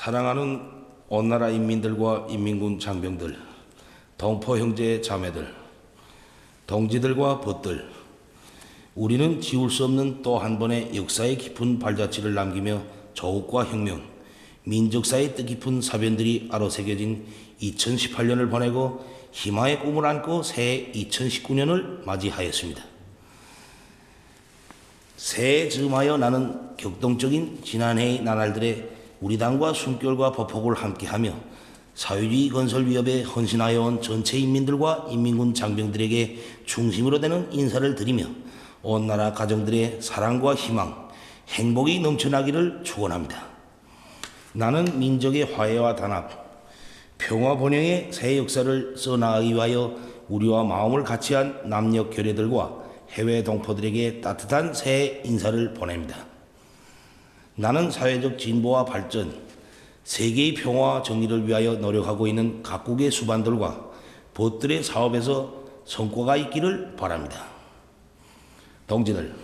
사랑하는 온 나라 인민들과 인민군 장병들, 동포 형제 자매들, 동지들과 벗들, 우리는 지울 수 없는 또 한 번의 역사의 깊은 발자취를 남기며 조국과 혁명, 민족사의 뜻깊은 사변들이 아로새겨진 2018년을 보내고 희망의 꿈을 안고 새해 2019년을 맞이하였습니다. 새해 즈음하여 나는 격동적인 지난해의 나날들의 우리 당과 숨결과 보폭을 함께하며 사회주의 건설 위협에 헌신하여 온 전체 인민들과 인민군 장병들에게 중심으로 되는 인사를 드리며 온 나라 가정들의 사랑과 희망, 행복이 넘쳐나기를 축원합니다. 나는 민족의 화해와 단합, 평화 번영의 새 역사를 써나가기 위하여 우리와 마음을 같이한 남녀 결여들과 해외 동포들에게 따뜻한 새해 인사를 보냅니다. 나는 사회적 진보와 발전, 세계의 평화와 정의를 위하여 노력하고 있는 각국의 수반들과 벗들의 사업에서 성과가 있기를 바랍니다. 동지들,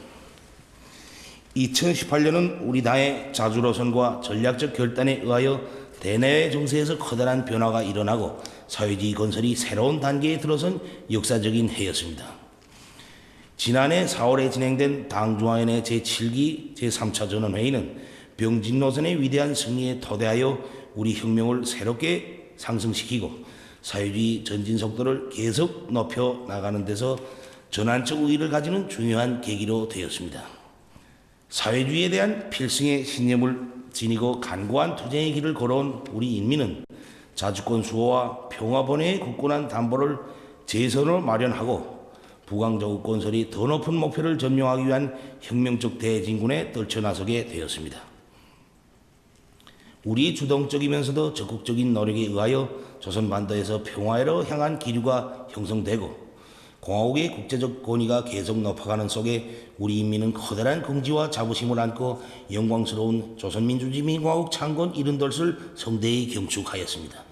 2018년은 우리 당의 자주로선과 전략적 결단에 의하여 대내외 정세에서 커다란 변화가 일어나고 사회주의 건설이 새로운 단계에 들어선 역사적인 해였습니다. 지난해 4월에 진행된 당중앙위원회 제7기 제3차 전원회의는 병진 노선의 위대한 승리에 토대하여 우리 혁명을 새롭게 상승시키고 사회주의 전진 속도를 계속 높여 나가는 데서 전환적 의의를 가지는 중요한 계기로 되었습니다. 사회주의에 대한 필승의 신념을 지니고 간고한 투쟁의 길을 걸어온 우리 인민은 자주권 수호와 평화 번영의 굳건한 담보를 재선으로 마련하고 부강조국 건설이 더 높은 목표를 점령하기 위한 혁명적 대진군에 떨쳐나서게 되었습니다. 우리 주동적이면서도 적극적인 노력에 의하여 조선반도에서 평화로 향한 기류가 형성되고 공화국의 국제적 권위가 계속 높아가는 속에 우리 인민은 커다란 긍지와 자부심을 안고 영광스러운 조선민주주의민주공화국 창건 70돌을 성대히 경축하였습니다.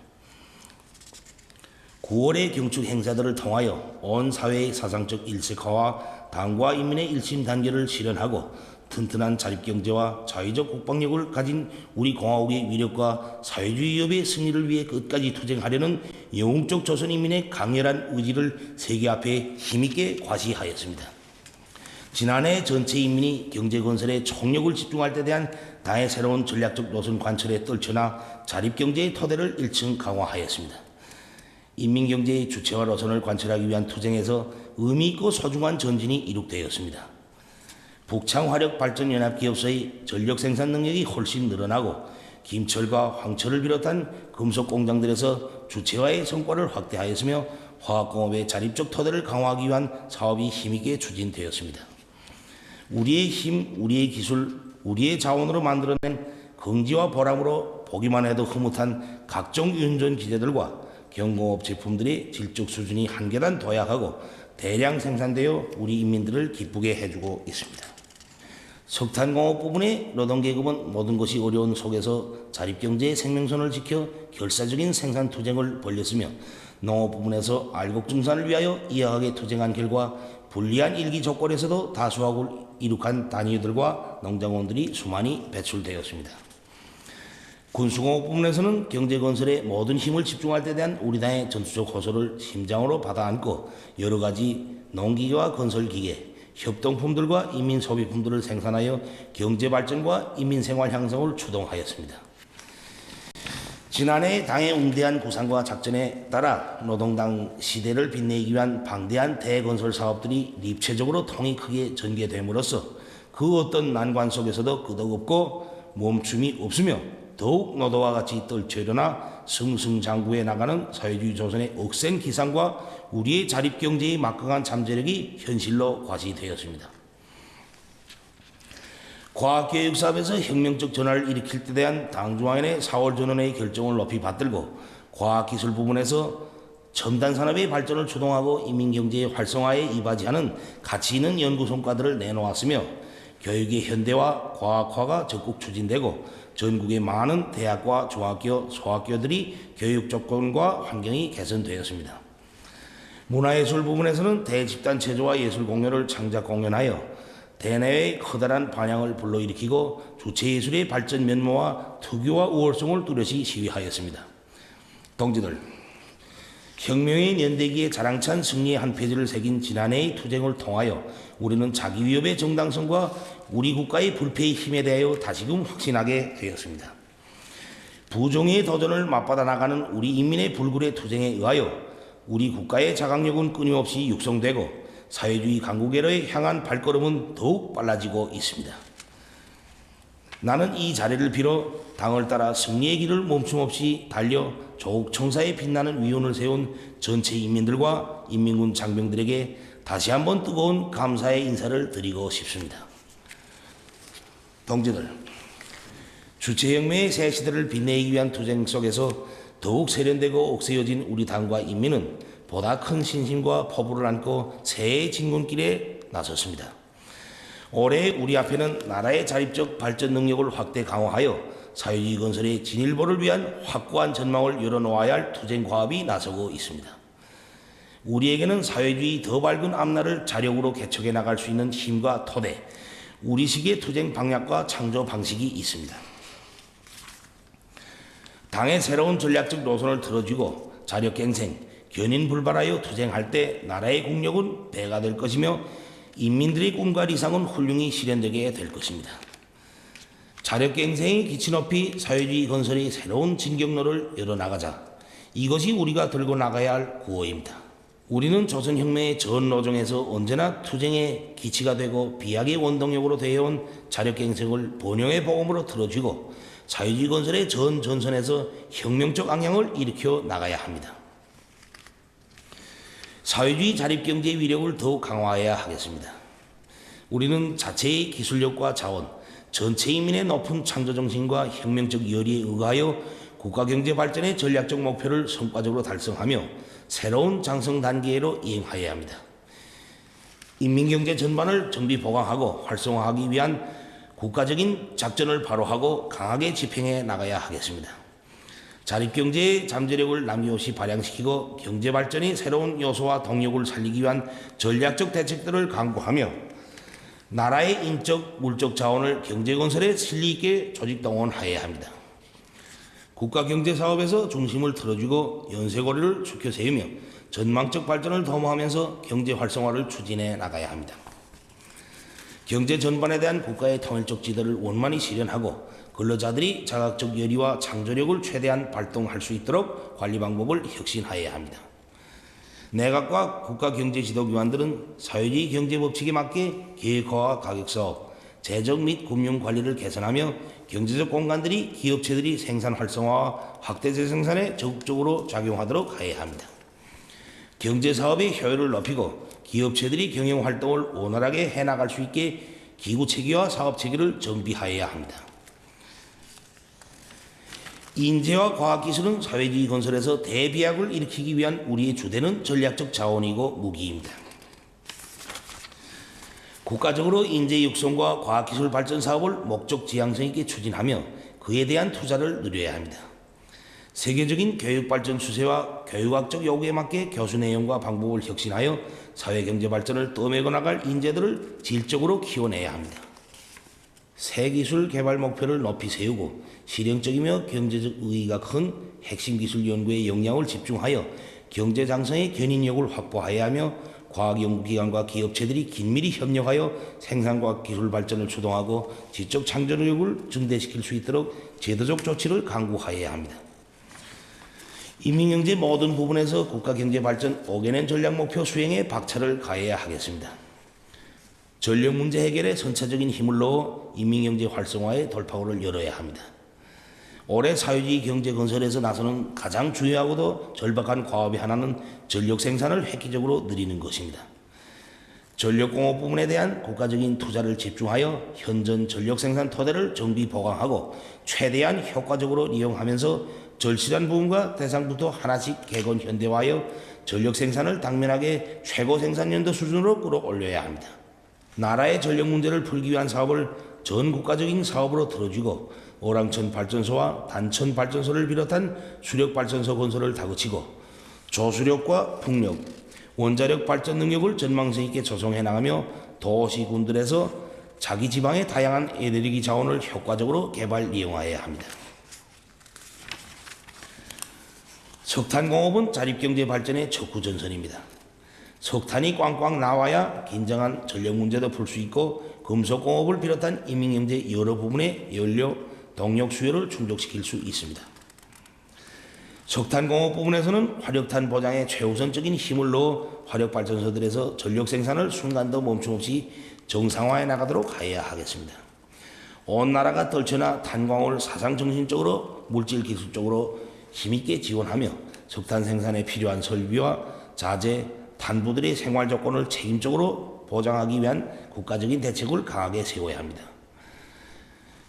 9월의 경축 행사들을 통하여 온 사회의 사상적 일색화와 당과 인민의 일심 단결을 실현하고 튼튼한 자립경제와 자유적 국방력을 가진 우리 공화국의 위력과 사회주의 위협의 승리를 위해 끝까지 투쟁하려는 영웅적 조선인민의 강렬한 의지를 세계 앞에 힘있게 과시하였습니다. 지난해 전체 인민이 경제건설에 총력을 집중할 때 대한 당의 새로운 전략적 노선 관철에 떨쳐나 자립경제의 토대를 1층 강화하였습니다. 인민경제의 주체화 노선을 관철하기 위한 투쟁에서 의미있고 소중한 전진이 이룩되었습니다. 북창화력발전연합기업소의 전력생산 능력이 훨씬 늘어나고 김철과 황철을 비롯한 금속공장들에서 주체화의 성과를 확대하였으며 화학공업의 자립적 토대를 강화하기 위한 사업이 힘있게 추진되었습니다. 우리의 힘, 우리의 기술, 우리의 자원으로 만들어낸 긍지와 보람으로 보기만 해도 흐뭇한 각종 윤전 기재들과 경공업 제품들의 질적 수준이 한 계단 도약하고 대량 생산되어 우리 인민들을 기쁘게 해주고 있습니다. 석탄공업 부분의 노동계급은 모든 것이 어려운 속에서 자립경제의 생명선을 지켜 결사적인 생산투쟁을 벌였으며 농업 부분에서 알곡증산을 위하여 이하하게 투쟁한 결과 불리한 일기 조건에서도 다수학을 이룩한 단위들과 농장원들이 수많이 배출되었습니다. 군수공업 부분에서는 경제건설에 모든 힘을 집중할 때 대한 우리 당의 전투적 호소를 심장으로 받아안고 여러 가지 농기계와 건설기계, 협동품들과 인민소비품들을 생산하여 경제발전과 인민생활 향상을 추동하였습니다. 지난해 당의 웅대한 구상과 작전에 따라 노동당 시대를 빛내기 위한 방대한 대건설 사업들이 입체적으로 통이 크게 전개됨으로써 그 어떤 난관 속에서도 끄덕없고 멈춤이 없으며 더욱 노도와 같이 떨쳐 일어나 승승장구해 나가는 사회주의 조선의 억센 기상과 우리의 자립경제의 막강한 잠재력이 현실로 과시되었습니다. 과학교육 사업에서 혁명적 전환을 일으킬 때 대한 당중앙위원회 4월 전원회의 결정을 높이 받들고 과학기술 부분에서 첨단 산업의 발전을 주동하고 인민경제의 활성화에 이바지하는 가치 있는 연구 성과들을 내놓았으며 교육의 현대화, 과학화가 적극 추진되고 전국의 많은 대학과 중학교, 소학교들이 교육 조건과 환경이 개선되었습니다. 문화예술 부분에서는 대집단 체조와 예술 공연을 창작 공연하여 대내외의 커다란 반향을 불러일으키고 주체예술의 발전 면모와 특유와 우월성을 뚜렷이 시위하였습니다. 동지들, 혁명의 연대기에 자랑찬 승리의 한 페이지를 새긴 지난해의 투쟁을 통하여 우리는 자기 위협의 정당성과 우리 국가의 불패의 힘에 대하여 다시금 확신하게 되었습니다. 부정의 도전을 맞받아 나가는 우리 인민의 불굴의 투쟁에 의하여 우리 국가의 자강력은 끊임없이 육성되고 사회주의 강국에를 향한 발걸음은 더욱 빨라지고 있습니다. 나는 이 자리를 빌어 당을 따라 승리의 길을 멈춤없이 달려 조국 청사에 빛나는 위원을 세운 전체 인민들과 인민군 장병들에게 다시 한번 뜨거운 감사의 인사를 드리고 싶습니다. 동지들, 주체혁명의 새 시대를 빛내기 위한 투쟁 속에서 더욱 세련되고 옥새어진 우리 당과 인민은 보다 큰 신심과 포부를 안고 새해의 진군길에 나섰습니다. 올해 우리 앞에는 나라의 자립적 발전 능력을 확대 강화하여 사회주의 건설의 진일보를 위한 확고한 전망을 열어놓아야 할 투쟁 과업이 나서고 있습니다. 우리에게는 사회주의 더 밝은 앞날을 자력으로 개척해 나갈 수 있는 힘과 토대, 우리식의 투쟁 방향과 창조 방식이 있습니다. 당의 새로운 전략적 노선을 틀어주고 자력갱생, 견인불발하여 투쟁할 때 나라의 국력은 배가 될 것이며 인민들의 꿈과理想은 훌륭히 실현되게 될 것입니다. 자력갱생의 기치 높이 사회주의 건설의 새로운 진격로를 열어나가자. 이것이 우리가 들고 나가야 할 구호입니다. 우리는 조선혁명의 전 노정에서 언제나 투쟁의 기치가 되고 비약의 원동력으로 되어온 자력갱생을 번영의 복음으로 틀어주고 사회주의 건설의 전 전선에서 혁명적 악량을 일으켜 나가야 합니다. 사회주의 자립경제의 위력을 더욱 강화해야 하겠습니다. 우리는 자체의 기술력과 자원, 전체 인민의 높은 창조정신과 혁명적 열의에 의하여 국가경제 발전의 전략적 목표를 성과적으로 달성하며 새로운 장성 단계로 이행하여야 합니다. 인민경제 전반을 정비 보강하고 활성화하기 위한 국가적인 작전을 바로하고 강하게 집행해 나가야 하겠습니다. 자립경제의 잠재력을 남김없이 발양시키고 경제발전의 새로운 요소와 동력을 살리기 위한 전략적 대책들을 강구하며 나라의 인적, 물적 자원을 경제건설에 실리있게 조직동원하여야 합니다. 국가경제사업에서 중심을 틀어주고 연쇄고리를 축혀 세우며 전망적 발전을 도모하면서 경제활성화를 추진해 나가야 합니다. 경제 전반에 대한 국가의 통일적 지도를 원만히 실현하고 근로자들이 자각적 열의와 창조력을 최대한 발동할 수 있도록 관리 방법을 혁신하여야 합니다. 내각과 국가경제지도기관들은 사회주의 경제법칙에 맞게 계획화와 가격사업, 재정 및 금융관리를 개선하며 경제적 공간들이 기업체들이 생산 활성화와 확대 재생산에 적극적으로 작용하도록 하여야 합니다. 경제사업의 효율을 높이고 기업체들이 경영활동을 원활하게 해나갈 수 있게 기구체계와 사업체계를 정비하여야 합니다. 인재와 과학기술은 사회주의 건설에서 대비약을 일으키기 위한 우리의 주되는 전략적 자원이고 무기입니다. 국가적으로 인재 육성과 과학기술 발전 사업을 목적 지향성 있게 추진하며 그에 대한 투자를 늘려야 합니다. 세계적인 교육 발전 추세와 교육학적 요구에 맞게 교수 내용과 방법을 혁신하여 사회경제 발전을 떠매고 나갈 인재들을 질적으로 키워내야 합니다. 새 기술 개발 목표를 높이 세우고 실용적이며 경제적 의의가 큰 핵심 기술 연구에 역량을 집중하여 경제 장성의 견인력을 확보해야 하며 과학연구기관과 기업체들이 긴밀히 협력하여 생산과학 기술 발전을 추동하고 지적 창조력을 증대시킬 수 있도록 제도적 조치를 강구하여야 합니다. 인민경제 모든 부분에서 국가경제발전 5개년 전략목표 수행에 박차를 가해야 하겠습니다. 전력 문제 해결에 선차적인 힘을 넣어 인민경제 활성화의 돌파구를 열어야 합니다. 올해 사회주의 경제 건설에서 나서는 가장 중요하고도 절박한 과업의 하나는 전력 생산을 획기적으로 늘리는 것입니다. 전력공업 부문에 대한 국가적인 투자를 집중하여 현존 전력 생산 토대를 정비 보강하고 최대한 효과적으로 이용하면서 절실한 부분과 대상부터 하나씩 개건 현대화하여 전력 생산을 당면하게 최고 생산 연도 수준으로 끌어올려야 합니다. 나라의 전력 문제를 풀기 위한 사업을 전 국가적인 사업으로 들어주고 오랑천 발전소와 단천 발전소를 비롯한 수력 발전소 건설을 다그치고 조수력과 풍력, 원자력 발전 능력을 전망성 있게 조성해 나가며 도시군들에서 자기 지방의 다양한 에너지 자원을 효과적으로 개발 이용하여야 합니다. 석탄공업은 자립경제 발전의 척후전선입니다. 석탄이 꽝꽝 나와야 긴장한 전력 문제도 풀 수 있고 금속공업을 비롯한 인민경제 여러 부분의 연료, 동력 수요를 충족시킬 수 있습니다. 석탄공업 부분에서는 화력탄 보장에 최우선적인 힘을 넣어 화력발전소들에서 전력 생산을 순간도 멈춤없이 정상화해 나가도록 하여야 하겠습니다. 온 나라가 떨쳐나 탄광을 사상정신적으로 물질기술적으로 힘있게 지원하며 석탄 생산에 필요한 설비와 자재, 탄부들의 생활 조건을 책임적으로 보장하기 위한 국가적인 대책을 강하게 세워야 합니다.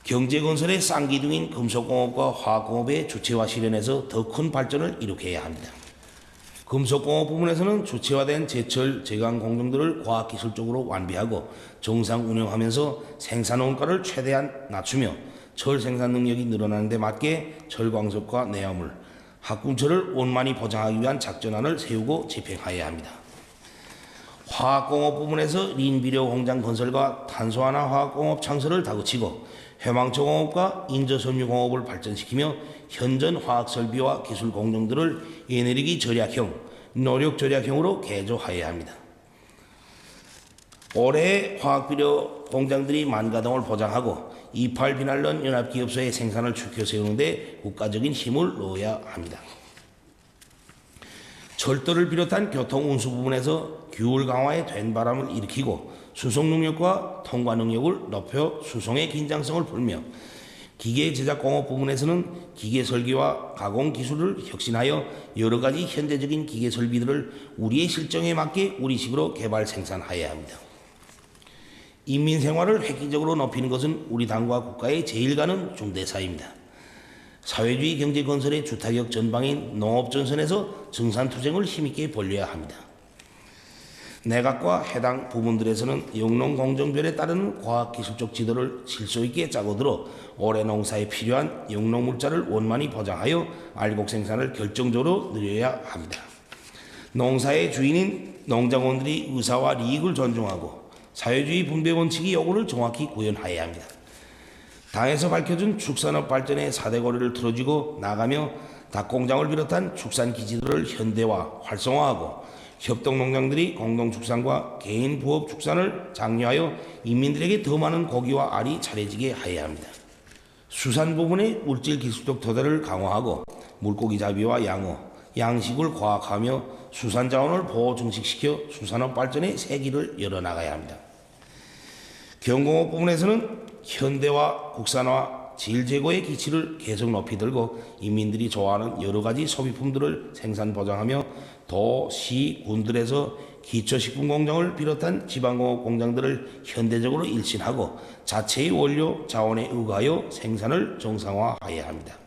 경제건설의 쌍기둥인 금속공업과 화학공업의 주체화 실현에서 더 큰 발전을 이룩해야 합니다. 금속공업 부분에서는 주체화된 제철, 제강 공정들을 과학기술적으로 완비하고 정상 운영하면서 생산 원가를 최대한 낮추며 철 생산 능력이 늘어나는 데 맞게 철광석과 내화물, 합금철을 원만히 보장하기 위한 작전안을 세우고 집행하여야 합니다. 화학공업 부분에서 린비료 공장 건설과 탄소화나 화학공업 창설을 다그치고 해망초공업과 인저섬유공업을 발전시키며 현전 화학설비와 기술 공정들을 에너지 절약형, 노력 절약형으로 개조하여야 합니다. 올해 화학비료 공장들이 만가동을 보장하고 28 비날론 연합기업소의 생산을 추켜 세우는 데 국가적인 힘을 넣어야 합니다. 철도를 비롯한 교통운수 부분에서 규율 강화에 된 바람을 일으키고 수송 능력과 통과 능력을 높여 수송의 긴장성을 풀며 기계 제작 공업 부분에서는 기계 설계와 가공 기술을 혁신하여 여러 가지 현대적인 기계 설비들을 우리의 실정에 맞게 우리식으로 개발 생산하여야 합니다. 인민 생활을 획기적으로 높이는 것은 우리 당과 국가의 제일 가는 중대사입니다. 사회주의 경제 건설의 주타격 전방인 농업전선에서 증산투쟁을 힘있게 벌여야 합니다. 내각과 해당 부문들에서는 영농공정별에 따르는 과학기술적 지도를 질서 있게 짜고 들어 올해 농사에 필요한 영농물자를 원만히 보장하여 알곡 생산을 결정적으로 늘려야 합니다. 농사의 주인인 농장원들이 의사와利益을 존중하고 사회주의 분배 원칙의 요구를 정확히 구현하여야 합니다. 당에서 밝혀준 축산업 발전의 4대 고리를 틀어주고 나가며 닭공장을 비롯한 축산기지들을 현대화, 활성화하고 협동농장들이 공동축산과 개인 부업 축산을 장려하여 인민들에게 더 많은 고기와 알이 차려지게 하여야 합니다. 수산 부분의 물질기술적 토대를 강화하고 물고기 잡이와 양어, 양식을 과학하며 수산자원을 보호 증식시켜 수산업 발전의 새 길을 열어나가야 합니다. 경공업 부분에서는 현대화, 국산화, 질 제고의 기치를 계속 높이 들고 인민들이 좋아하는 여러 가지 소비품들을 생산 보장하며 도, 시, 군들에서 기초식품 공장을 비롯한 지방공업 공장들을 현대적으로 일신하고 자체의 원료, 자원에 의거하여 생산을 정상화해야 합니다.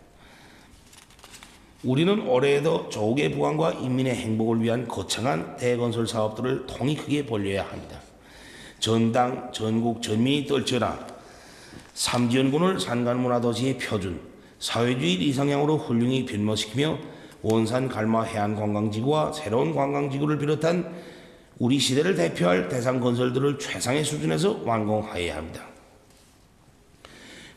우리는 올해에도 조국의 부강과 인민의 행복을 위한 거창한 대건설 사업들을 통이 크게 벌려야 합니다. 전당, 전국, 전민이 떨쳐라 삼지연군을 산간문화도시의 표준, 사회주의 이상향으로 훌륭히 변모시키며 원산 갈마 해안관광지구와 새로운 관광지구를 비롯한 우리 시대를 대표할 대상 건설들을 최상의 수준에서 완공하여야 합니다.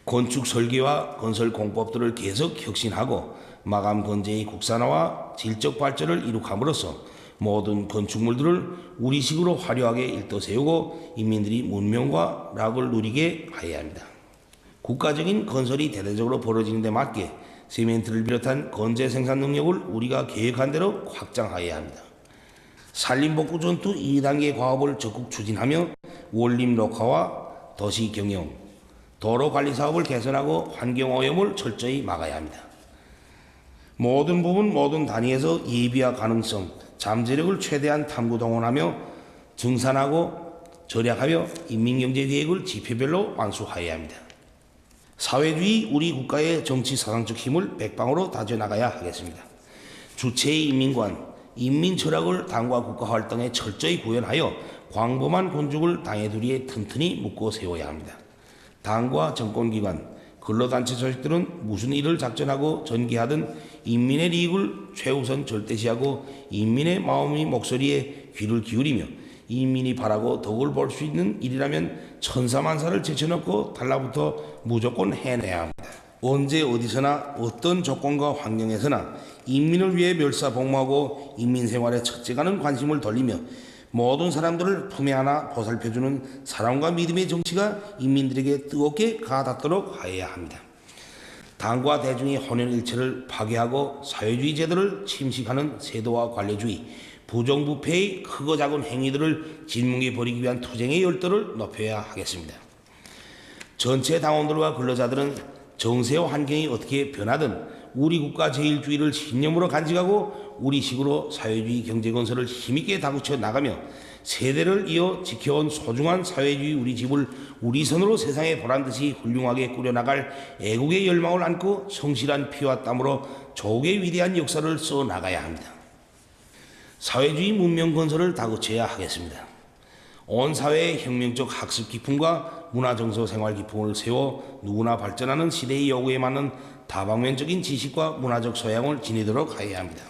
건축 설계와 건설 공법들을 계속 혁신하고 마감 건재의 국산화와 질적 발전을 이룩함으로써 모든 건축물들을 우리식으로 화려하게 일떠세우고 인민들이 문명과 락을 누리게 하여야 합니다. 국가적인 건설이 대대적으로 벌어지는 데 맞게 시멘트를 비롯한 건재 생산 능력을 우리가 계획한 대로 확장하여야 합니다. 산림복구 전투 2단계 과업을 적극 추진하며 원림 녹화와 도시 경영, 도로 관리 사업을 개선하고 환경 오염을 철저히 막아야 합니다. 모든 부분, 모든 단위에서 예비화 가능성, 잠재력을 최대한 탐구 동원하며 증산하고 절약하며 인민경제 계획을 지표별로 완수하여야 합니다. 사회주의 우리 국가의 정치 사상적 힘을 백방으로 다져나가야 하겠습니다. 주체의 인민관, 인민 철학을 당과 국가 활동에 철저히 구현하여 광범한 군족을 당의 두리에 튼튼히 묶어 세워야 합니다. 당과 정권기관, 근로단체 조직들은 무슨 일을 작전하고 전개하든 인민의利益을 최우선 절대시하고 인민의 마음의 목소리에 귀를 기울이며 인민이 바라고 덕을 볼 수 있는 일이라면 천사만사를 제쳐놓고 달라붙어 무조건 해내야 합니다. 언제 어디서나 어떤 조건과 환경에서나 인민을 위해 멸사복무하고 인민생활에 첫째가는 관심을 돌리며 모든 사람들을 품에 안아 보살펴주는 사랑과 믿음의 정치가 인민들에게 뜨겁게 가닿도록 하여야 합니다. 당과 대중의 혼연일체를 파괴하고 사회주의 제도를 침식하는 세도와 관료주의, 부정부패의 크고 작은 행위들을 진뭉에 버리기 위한 투쟁의 열도를 높여야 하겠습니다. 전체 당원들과 근로자들은 정세와 환경이 어떻게 변하든 우리 국가 제일주의를 신념으로 간직하고 우리식으로 사회주의 경제건설을 힘있게 다구쳐 나가며 세대를 이어 지켜온 소중한 사회주의 우리 집을 우리 손으로 세상에 보란듯이 훌륭하게 꾸려나갈 애국의 열망을 안고 성실한 피와 땀으로 조국의 위대한 역사를 써나가야 합니다. 사회주의 문명 건설을 다그쳐야 하겠습니다. 온 사회의 혁명적 학습 기풍과 문화정서 생활 기풍을 세워 누구나 발전하는 시대의 요구에 맞는 다방면적인 지식과 문화적 소양을 지니도록 하여야 합니다.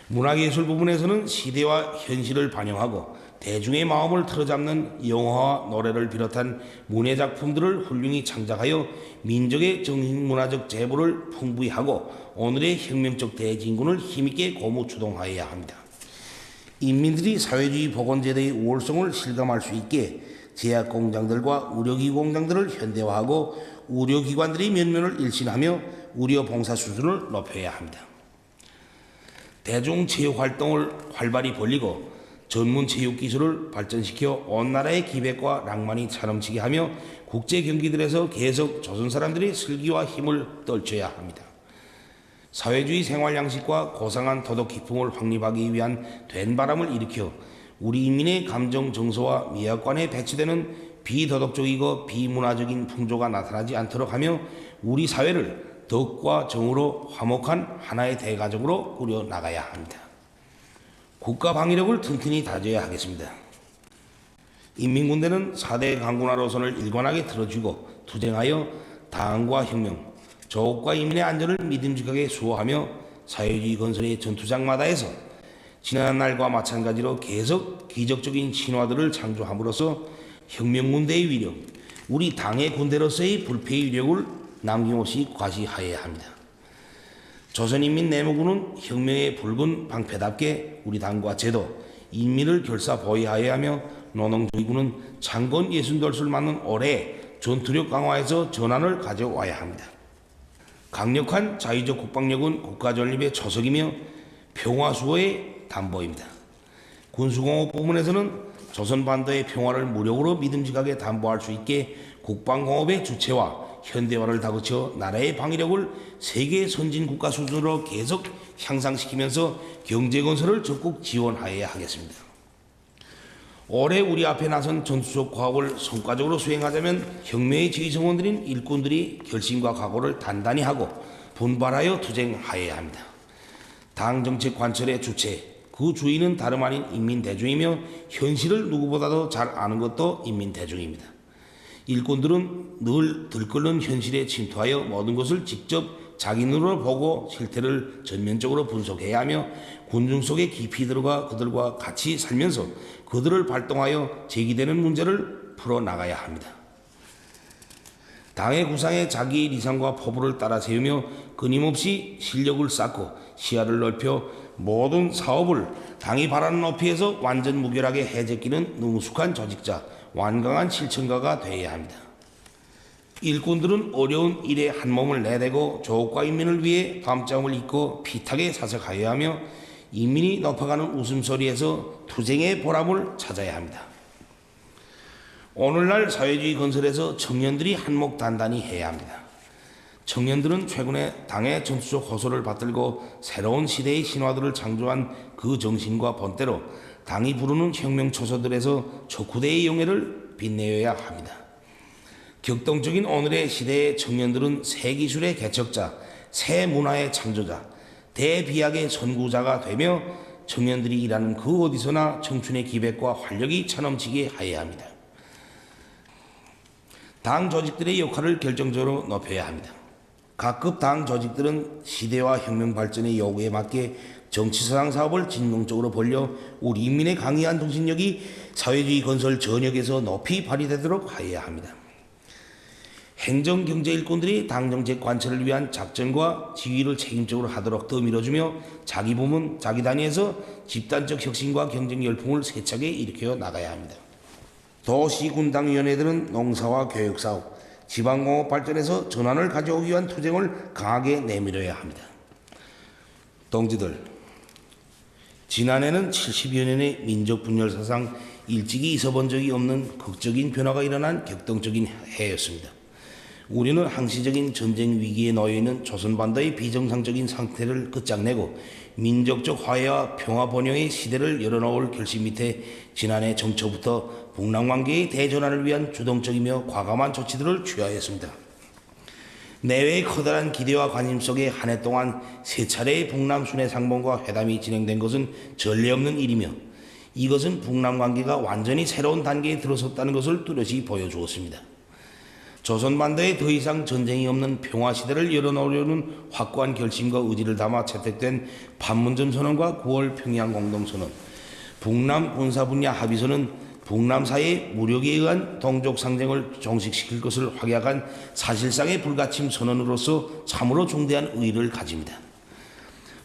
문화예술 부분에서는 시대와 현실을 반영하고 대중의 마음을 틀어잡는 영화와 노래를 비롯한 문예작품들을 훌륭히 창작하여 민족의 정신문화적 재보를 풍부히 하고 오늘의 혁명적 대진군을 힘있게 고무추동하여야 합니다. 인민들이 사회주의 복원제도의 우월성을 실감할 수 있게 제약공장들과 의료기기 공장들을 현대화하고 의료기관들의 면면을 일신하며 의료 봉사 수준을 높여야 합니다. 대중체육활동을 활발히 벌리고 전문체육기술을 발전시켜 온 나라의 기백과 낭만이 차넘치게 하며 국제경기들에서 계속 조선 사람들의 슬기와 힘을 떨쳐야 합니다. 사회주의 생활양식과 고상한 도덕 기풍을 확립하기 위한 된바람을 일으켜 우리 인민의 감정 정서와 미학관에 배치되는 비도덕적이고 비문화적인 풍조가 나타나지 않도록 하며 우리 사회를 덕과 정으로 화목한 하나의 대가족으로 꾸려나가야 합니다. 국가 방위력을 튼튼히 다져야 하겠습니다. 인민군대는 4대 강군화 노선을 일관하게 틀어주고 투쟁하여 당과 혁명, 조국과 인민의 안전을 믿음직하게 수호하며 사회주의 건설의 전투장마다에서 지난 날과 마찬가지로 계속 기적적인 신화들을 창조함으로써 혁명군대의 위력, 우리 당의 군대로서의 불패의 위력을 남김없이 과시하여야 합니다. 조선인민내무군은 혁명의 붉은 방패답게 우리 당과 제도, 인민을 결사 보위하여야 하며 노농조위군은 창건 60돌수를 맞는 올해 전투력 강화에서 전환을 가져와야 합니다. 강력한 자유적 국방력은 국가 전립의 초석이며 평화 수호의 담보입니다. 군수공업 부문에서는 조선반도의 평화를 무력으로 믿음직하게 담보할 수 있게 국방공업의 주체와 현대화를 다그쳐 나라의 방위력을 세계 선진국가 수준으로 계속 향상시키면서 경제건설을 적극 지원하여야 하겠습니다. 올해 우리 앞에 나선 전투적 과업을 성과적으로 수행하자면 혁명의 지휘성원들인 일꾼들이 결심과 각오를 단단히 하고 분발하여 투쟁하여야 합니다. 당 정책 관철의 주체, 그 주인은 다름 아닌 인민대중이며 현실을 누구보다도 잘 아는 것도 인민대중입니다. 일꾼들은 늘 들끓는 현실에 침투하여 모든 것을 직접 자기 눈으로 보고 실태를 전면적으로 분석해야 하며 군중 속에 깊이 들어가 그들과 같이 살면서 그들을 발동하여 제기되는 문제를 풀어나가야 합니다. 당의 구상에 자기의理想과 포부를 따라 세우며 끊임없이 실력을 쌓고 시야를 넓혀 모든 사업을 당이 바라는 높이에서 완전 무결하게 해제끼는 능숙한 조직자, 완강한 실천가가 되어야 합니다. 일꾼들은 어려운 일에 한 몸을 내대고 조국과 인민을 위해 밤잠을 잊고 피타게 사색하여야 하며 인민이 높아가는 웃음소리에서 투쟁의 보람을 찾아야 합니다. 오늘날 사회주의 건설에서 청년들이 한몫 단단히 해야 합니다. 청년들은 최근에 당의 전투적 호소를 받들고 새로운 시대의 신화들을 창조한 그 정신과 본때로 당이 부르는 혁명 초소들에서 척후대의 영예를 빛내어야 합니다. 격동적인 오늘의 시대의 청년들은 새 기술의 개척자, 새 문화의 창조자, 대비약의 선구자가 되며 청년들이 일하는 그 어디서나 청춘의 기백과 활력이 차넘치게 하여야 합니다. 당 조직들의 역할을 결정적으로 높여야 합니다. 각급 당 조직들은 시대와 혁명 발전의 요구에 맞게 정치사상 사업을 진공적으로 벌려 우리 인민의 강의한 통신력이 사회주의 건설 전역에서 높이 발휘되도록 하여야 합니다. 행정 경제 일꾼들이 당 정책 관철을 위한 작전과 지휘를 책임적으로 하도록 더 밀어주며 자기 부문, 자기 단위에서 집단적 혁신과 경쟁 열풍을 세차게 일으켜 나가야 합니다. 도시군당위원회들은 농사와 교육사업, 지방공업 발전에서 전환을 가져오기 위한 투쟁을 강하게 내밀어야 합니다. 동지들, 지난해는 70여 년의 민족분열 사상 일찍이 있어본 적이 없는 극적인 변화가 일어난 격동적인 해였습니다. 우리는 항시적인 전쟁 위기에 놓여있는 조선반도의 비정상적인 상태를 끝장내고 민족적 화해와 평화 번영의 시대를 열어놓을 결심 밑에 지난해 정초부터 북남관계의 대전환을 위한 주동적이며 과감한 조치들을 취하였습니다. 내외의 커다란 기대와 관심 속에 한 해 동안 세 차례의 북남 순회 상봉과 회담이 진행된 것은 전례 없는 일이며 이것은 북남관계가 완전히 새로운 단계에 들어섰다는 것을 뚜렷이 보여주었습니다. 조선반도에 더 이상 전쟁이 없는 평화시대를 열어놓으려는 확고한 결심과 의지를 담아 채택된 판문점 선언과 9월 평양 공동선언, 북남 군사분야 합의서는 북남 사이의 무력에 의한 동족 상쟁을 종식시킬 것을 확약한 사실상의 불가침 선언으로서 참으로 중대한 의의를 가집니다.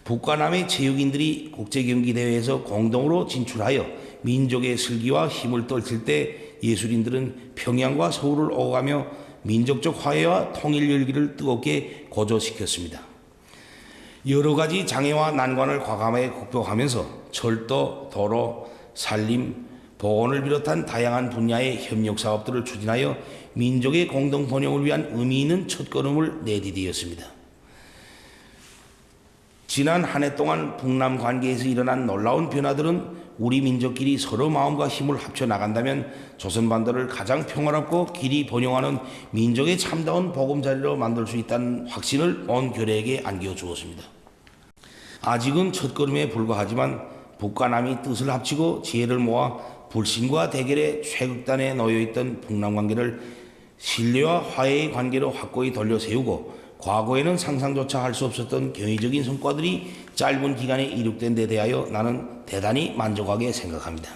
북과 남의 체육인들이 국제경기대회에서 공동으로 진출하여 민족의 슬기와 힘을 떨칠 때 예술인들은 평양과 서울을 오가며 민족적 화해와 통일 열기를 뜨겁게 고조시켰습니다. 여러 가지 장애와 난관을 과감하게 극복하면서 철도, 도로, 산림, 보건을 비롯한 다양한 분야의 협력 사업들을 추진하여 민족의 공동 번영을 위한 의미 있는 첫걸음을 내디디었습니다. 지난 한 해 동안 북남 관계에서 일어난 놀라운 변화들은 우리 민족끼리 서로 마음과 힘을 합쳐 나간다면 조선반도를 가장 평화롭고 길이 번영하는 민족의 참다운 보금자리로 만들 수 있다는 확신을 온 결의에게 안겨주었습니다. 아직은 첫걸음에 불과하지만 북과 남이 뜻을 합치고 지혜를 모아 불신과 대결의 최극단에 놓여있던 북남관계를 신뢰와 화해의 관계로 확고히 돌려세우고 과거에는 상상조차 할 수 없었던 경이적인 성과들이 짧은 기간에 이룩된 데 대하여 나는 대단히 만족하게 생각합니다.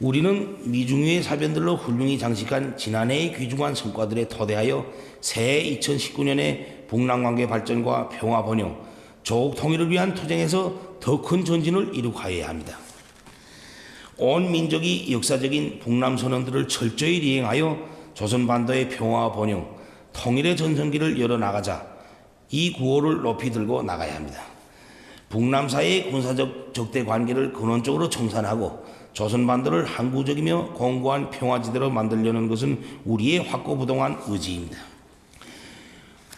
우리는 미중유의 사변들로 훌륭히 장식한 지난해의 귀중한 성과들에 토대하여 새해 2019년의 북남관계 발전과 평화 번영, 조국 통일을 위한 투쟁에서 더 큰 전진을 이룩하여야 합니다. 온 민족이 역사적인 북남 선언들을 철저히 이행하여 조선반도의 평화와 번영, 통일의 전성기를 열어나가자 이 구호를 높이 들고 나가야 합니다. 북남 사이의 군사적 적대 관계를 근원적으로 청산하고 조선반도를 항구적이며 공고한 평화지대로 만들려는 것은 우리의 확고부동한 의지입니다.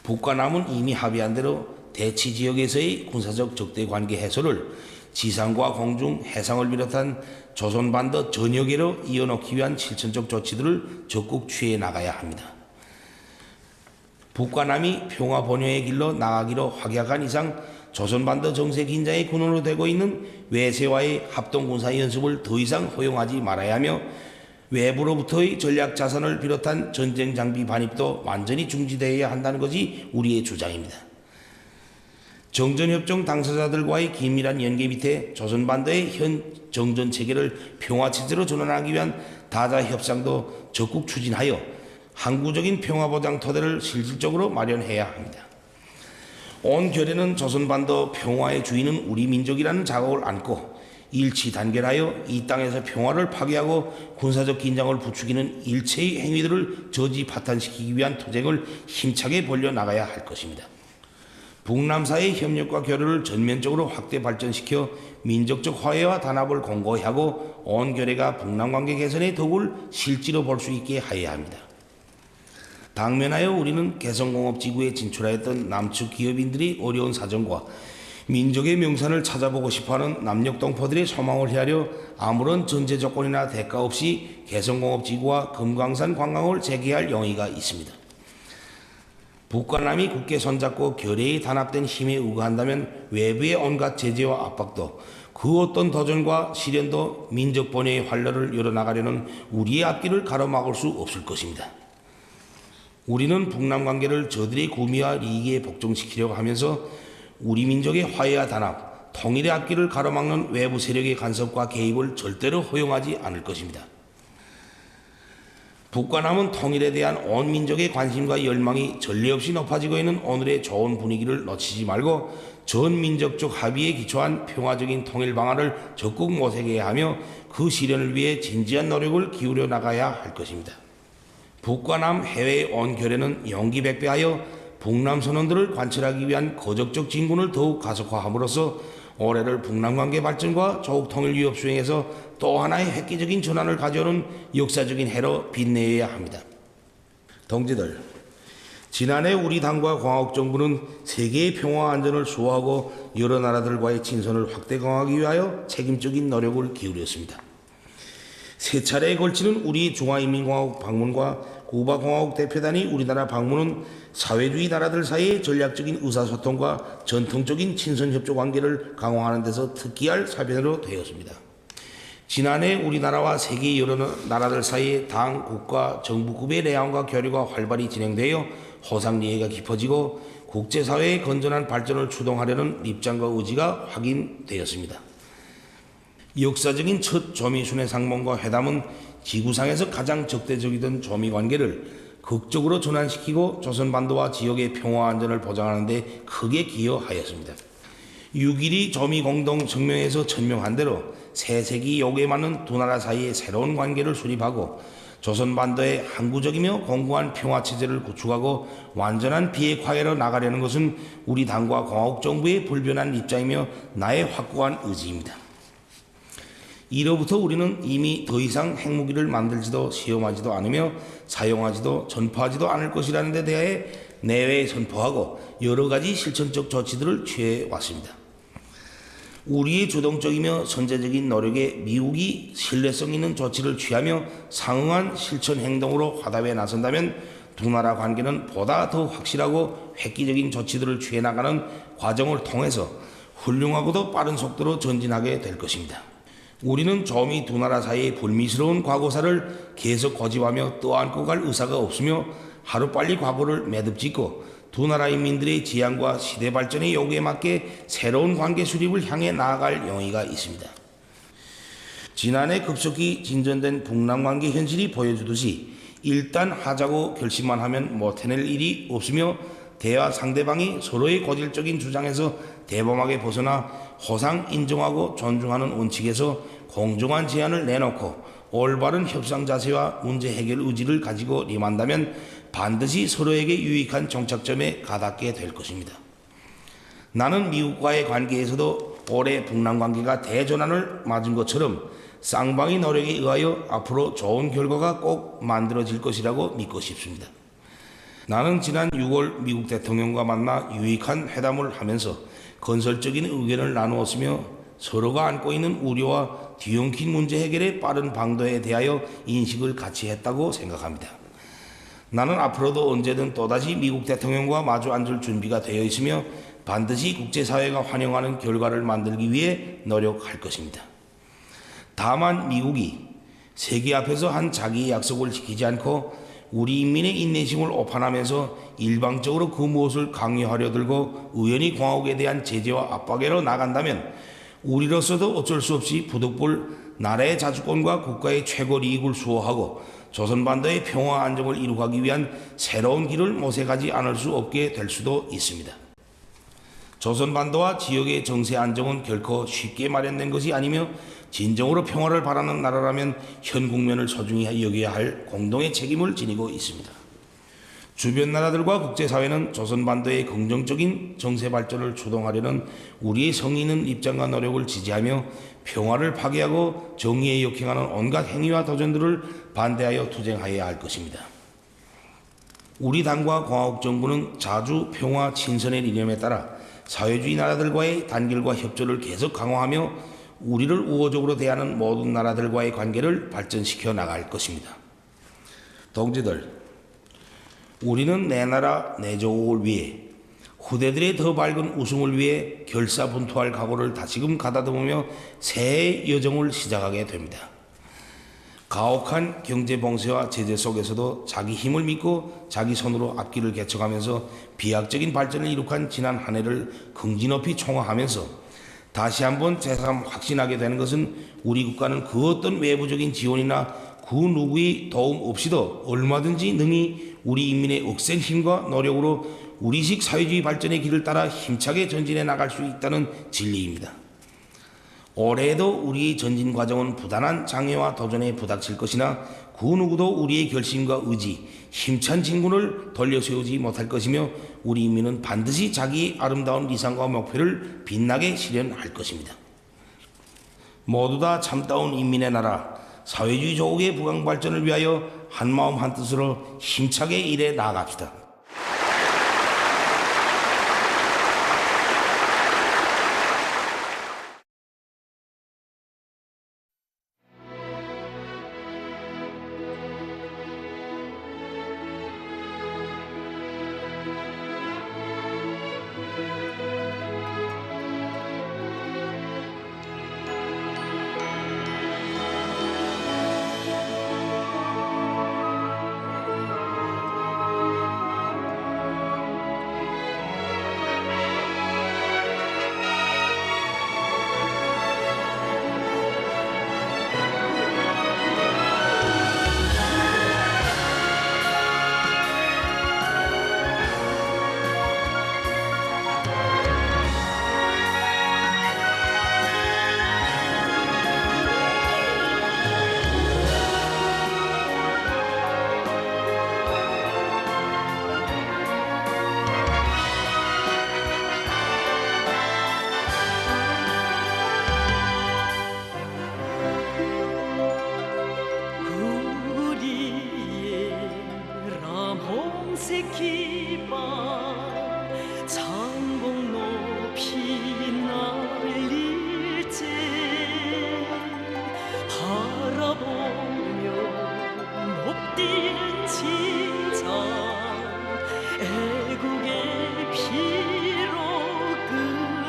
북과 남은 이미 합의한 대로 대치지역에서의 군사적 적대 관계 해소를 지상과 공중, 해상을 비롯한 조선반도 전역으로 이어놓기 위한 실천적 조치들을 적극 취해 나가야 합니다. 북과 남이 평화 번영의 길로 나가기로 확약한 이상 조선반도 정세 긴장의 근원으로 되고 있는 외세와의 합동군사 연습을 더 이상 허용하지 말아야 하며 외부로부터의 전략 자산을 비롯한 전쟁 장비 반입도 완전히 중지되어야 한다는 것이 우리의 주장입니다. 정전협정 당사자들과의 긴밀한 연계 밑에 조선반도의 현 정전체계를 평화체제로 전환하기 위한 다자협상도 적극 추진하여 항구적인 평화보장 토대를 실질적으로 마련해야 합니다. 온 결의는 조선반도 평화의 주인은 우리 민족이라는 자각을 안고 일치 단결하여 이 땅에서 평화를 파괴하고 군사적 긴장을 부추기는 일체의 행위들을 저지 파탄시키기 위한 투쟁을 힘차게 벌려나가야 할 것입니다. 북남 사이의 협력과 교류를 전면적으로 확대 발전시켜 민족적 화해와 단합을 공고히 하고 온 결의가 북남 관계 개선의 덕을 실제로 볼 수 있게 하여야 합니다. 당면하여 우리는 개성공업지구에 진출하였던 남측 기업인들이 어려운 사정과 민족의 명산을 찾아보고 싶어하는 남녘동포들의 소망을 헤아려 아무런 전제 조건이나 대가 없이 개성공업지구와 금강산 관광을 재개할 용의가 있습니다. 북과 남이 굳게 손잡고 결의에 단합된 힘에 의거한다면 외부의 온갖 제재와 압박도 그 어떤 도전과 시련도 민족 번영의 활로를 열어나가려는 우리의 앞길을 가로막을 수 없을 것입니다. 우리는 북남 관계를 저들의 구미와 이익에 복종시키려고 하면서 우리 민족의 화해와 단합, 통일의 앞길을 가로막는 외부 세력의 간섭과 개입을 절대로 허용하지 않을 것입니다. 북과 남은 통일에 대한 온 민족의 관심과 열망이 전례 없이 높아지고 있는 오늘의 좋은 분위기를 놓치지 말고 전 민족적 합의에 기초한 평화적인 통일 방안을 적극 모색해야 하며 그 실현을 위해 진지한 노력을 기울여 나가야 할 것입니다. 북과 남 해외의 온 결의는 용기백배하여 북남 선언들을 관철하기 위한 거적적 진군을 더욱 가속화함으로써 올해를 북남 관계 발전과 조국 통일 위협 수행에서 또 하나의 획기적인 전환을 가져오는 역사적인 해로 빛내야 합니다. 동지들, 지난해 우리 당과 광복 정부는 세계의 평화와 안전을 수호하고 여러 나라들과의 친선을 확대 강화하기 위하여 책임적인 노력을 기울였습니다. 세 차례에 걸치는 우리 중화인민공화국 방문과 쿠바공화국 대표단이 우리나라 방문은 사회주의 나라들 사이의 전략적인 의사소통과 전통적인 친선협조 관계를 강화하는 데서 특기할 사변으로 되었습니다. 지난해 우리나라와 세계 여러 나라들 사이의 당, 국가, 정부급의 내용과 교류가 활발히 진행되어 호상이해가 깊어지고 국제사회의 건전한 발전을 추동하려는 입장과 의지가 확인되었습니다. 역사적인 첫 조미순회 상봉과 회담은 지구상에서 가장 적대적이던 조미 관계를 극적으로 전환시키고 조선반도와 지역의 평화 안전을 보장하는 데 크게 기여하였습니다. 6.12 조미 공동성명에서 천명한 대로 세세기 요구에 맞는 두 나라 사이의 새로운 관계를 수립하고 조선반도의 항구적이며 공고한 평화체제를 구축하고 완전한 비핵화해로 나가려는 것은 우리 당과 공화국정부의 불변한 입장이며 나의 확고한 의지입니다. 이로부터 우리는 이미 더 이상 핵무기를 만들지도 시험하지도 않으며 사용하지도 전파하지도 않을 것이라는 데 대하여 내외에 선포하고 여러 가지 실천적 조치들을 취해 왔습니다. 우리의 주동적이며 선제적인 노력에 미국이 신뢰성 있는 조치를 취하며 상응한 실천 행동으로 화답에 나선다면 두 나라 관계는 보다 더 확실하고 획기적인 조치들을 취해 나가는 과정을 통해서 훌륭하고도 빠른 속도로 전진하게 될 것입니다. 우리는 조미 두 나라 사이의 불미스러운 과거사를 계속 고집하며 떠안고 갈 의사가 없으며 하루빨리 과거를 매듭짓고 두 나라 인민들의 지향과 시대 발전의 요구에 맞게 새로운 관계 수립을 향해 나아갈 용의가 있습니다. 지난해 급속히 진전된 북남 관계 현실이 보여주듯이 일단 하자고 결심만 하면 못 해낼 일이 없으며 대화 상대방이 서로의 고질적인 주장에서 대범하게 벗어나 호상 인정하고 존중하는 원칙에서 공정한 제안을 내놓고 올바른 협상 자세와 문제 해결 의지를 가지고 임한다면 반드시 서로에게 유익한 정착점에 가닿게 될 것입니다. 나는 미국과의 관계에서도 올해 북남 관계가 대전환을 맞은 것처럼 쌍방의 노력에 의하여 앞으로 좋은 결과가 꼭 만들어질 것이라고 믿고 싶습니다. 나는 지난 6월 미국 대통령과 만나 유익한 회담을 하면서 건설적인 의견을 나누었으며 서로가 안고 있는 우려와 뒤엉킨 문제 해결의 빠른 방도에 대하여 인식을 같이 했다고 생각합니다. 나는 앞으로도 언제든 또다시 미국 대통령과 마주 앉을 준비가 되어 있으며 반드시 국제사회가 환영하는 결과를 만들기 위해 노력할 것입니다. 다만 미국이 세계 앞에서 한 자기의 약속을 지키지 않고 우리 인민의 인내심을 오판하면서 일방적으로 그 무엇을 강요하려 들고 우연히 공화국에 대한 제재와 압박으로 나간다면 우리로서도 어쩔 수 없이 부득불 나라의 자주권과 국가의 최고 이익을 수호하고 조선반도의 평화 안정을 이루기 위한 새로운 길을 모색하지 않을 수 없게 될 수도 있습니다. 조선반도와 지역의 정세 안정은 결코 쉽게 마련된 것이 아니며 진정으로 평화를 바라는 나라라면 현 국면을 소중히 여겨야 할 공동의 책임을 지니고 있습니다. 주변 나라들과 국제사회는 조선반도의 긍정적인 정세 발전을 추동하려는 우리의 성의 있는 입장과 노력을 지지하며 평화를 파괴하고 정의에 역행하는 온갖 행위와 도전들을 반대하여 투쟁하여야 할 것입니다. 우리 당과 공화국 정부는 자주 평화 친선의理念에 따라 사회주의 나라들과의 단결과 협조를 계속 강화하며 우리를 우호적으로 대하는 모든 나라들과의 관계를 발전시켜 나갈 것입니다. 동지들, 우리는 내 나라 내 조국을 위해 후대들의 더 밝은 우승을 위해 결사분투할 각오를 다시금 가다듬으며 새해 여정을 시작하게 됩니다. 가혹한 경제 봉쇄와 제재 속에서도 자기 힘을 믿고 자기 손으로 앞길을 개척하면서 비약적인 발전을 이룩한 지난 한 해를 긍지 높이 총화하면서 다시 한번 새삼 확신하게 되는 것은 우리 국가는 그 어떤 외부적인 지원이나 그 누구의 도움 없이도 얼마든지 능히 우리 인민의 억센 힘과 노력으로 우리식 사회주의 발전의 길을 따라 힘차게 전진해 나갈 수 있다는 진리입니다. 올해도 우리의 전진 과정은 부단한 장애와 도전에 부닥칠 것이나 그 누구도 우리의 결심과 의지, 힘찬 진군을 돌려세우지 못할 것이며 우리 인민은 반드시 자기의 아름다운理想과 목표를 빛나게 실현할 것입니다. 모두 다 참다운 인민의 나라, 사회주의 조국의 부강 발전을 위하여 한마음 한뜻으로 힘차게 일해 나아갑시다. 창공 높이 날릴 때 바라보며 높디는 진짜 애국의 피로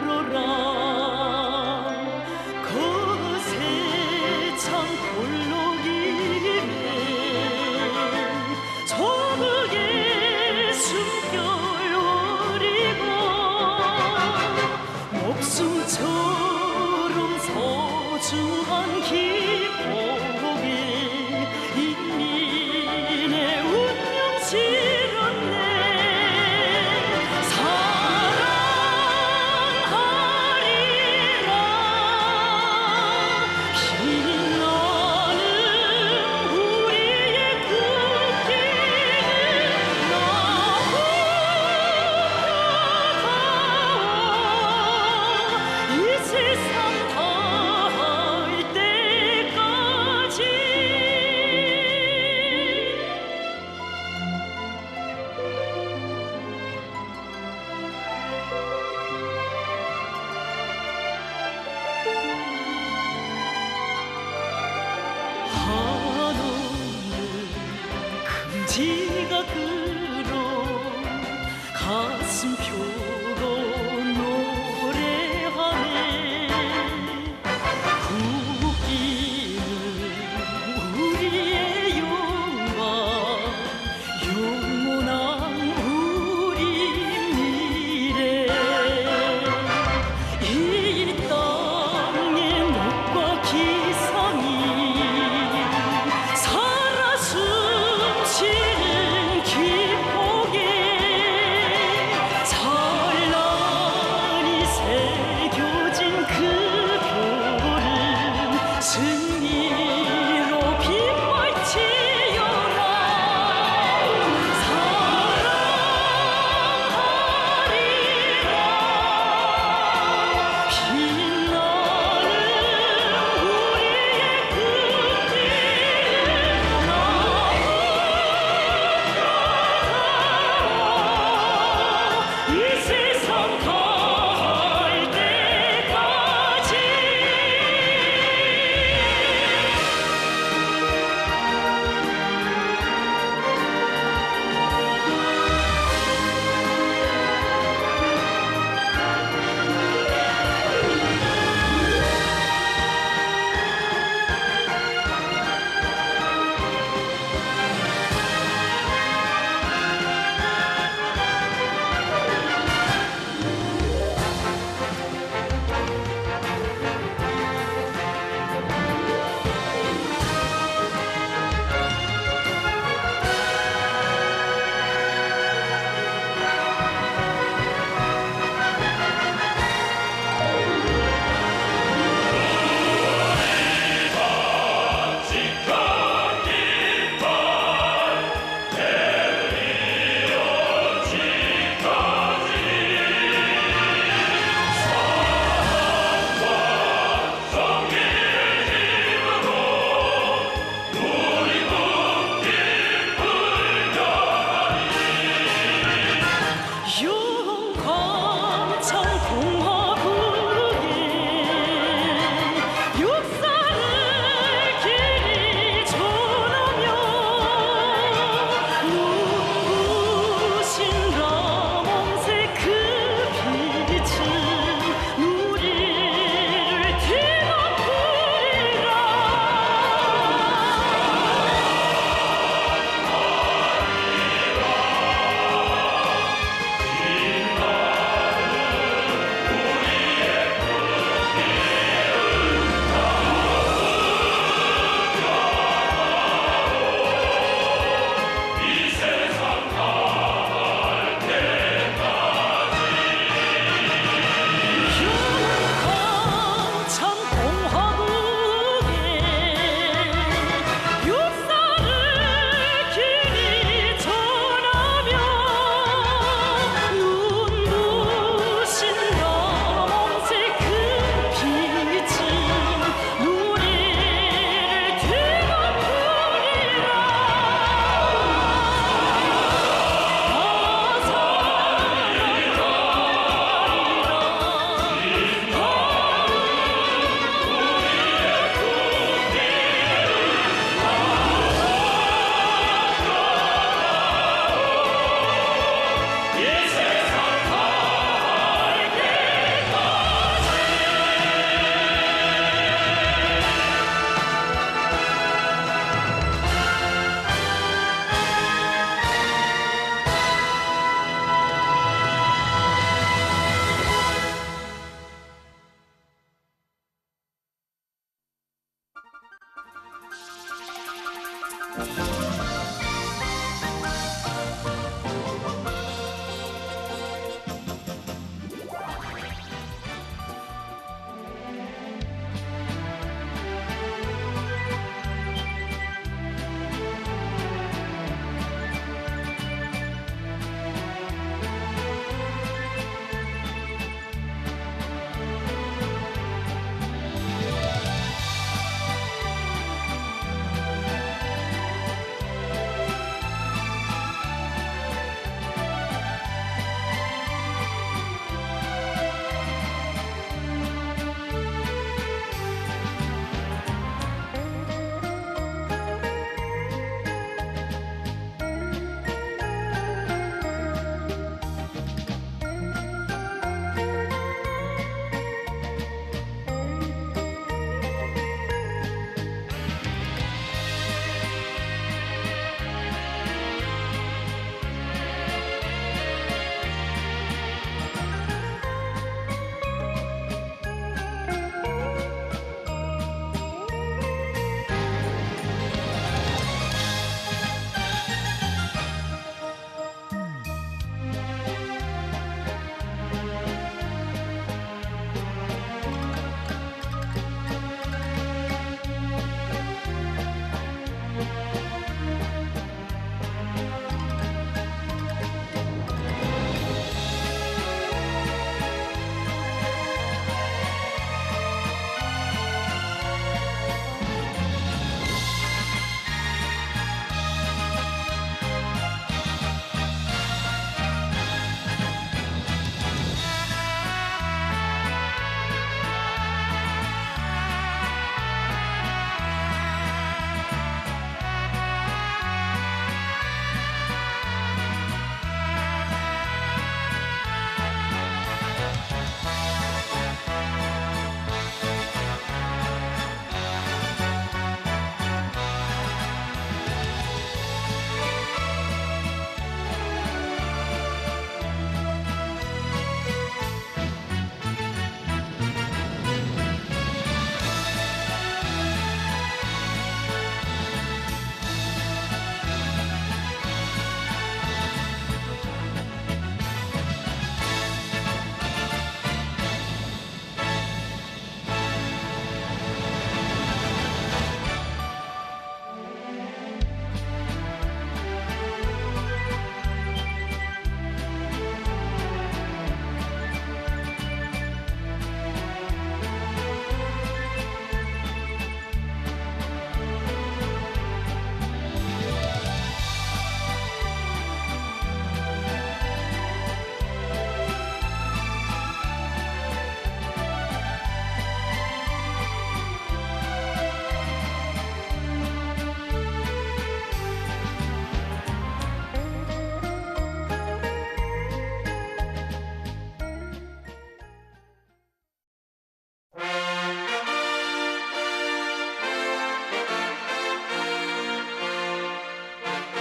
끓어라 거세 참 볼록이네 저북의 숨결 목숨처럼 소중한 기복에 인민의 운명 실었네 사랑하리라 빛나는 우리의 국기는 이 세상 다할 때까지 한없는 금지가 들어 가슴 표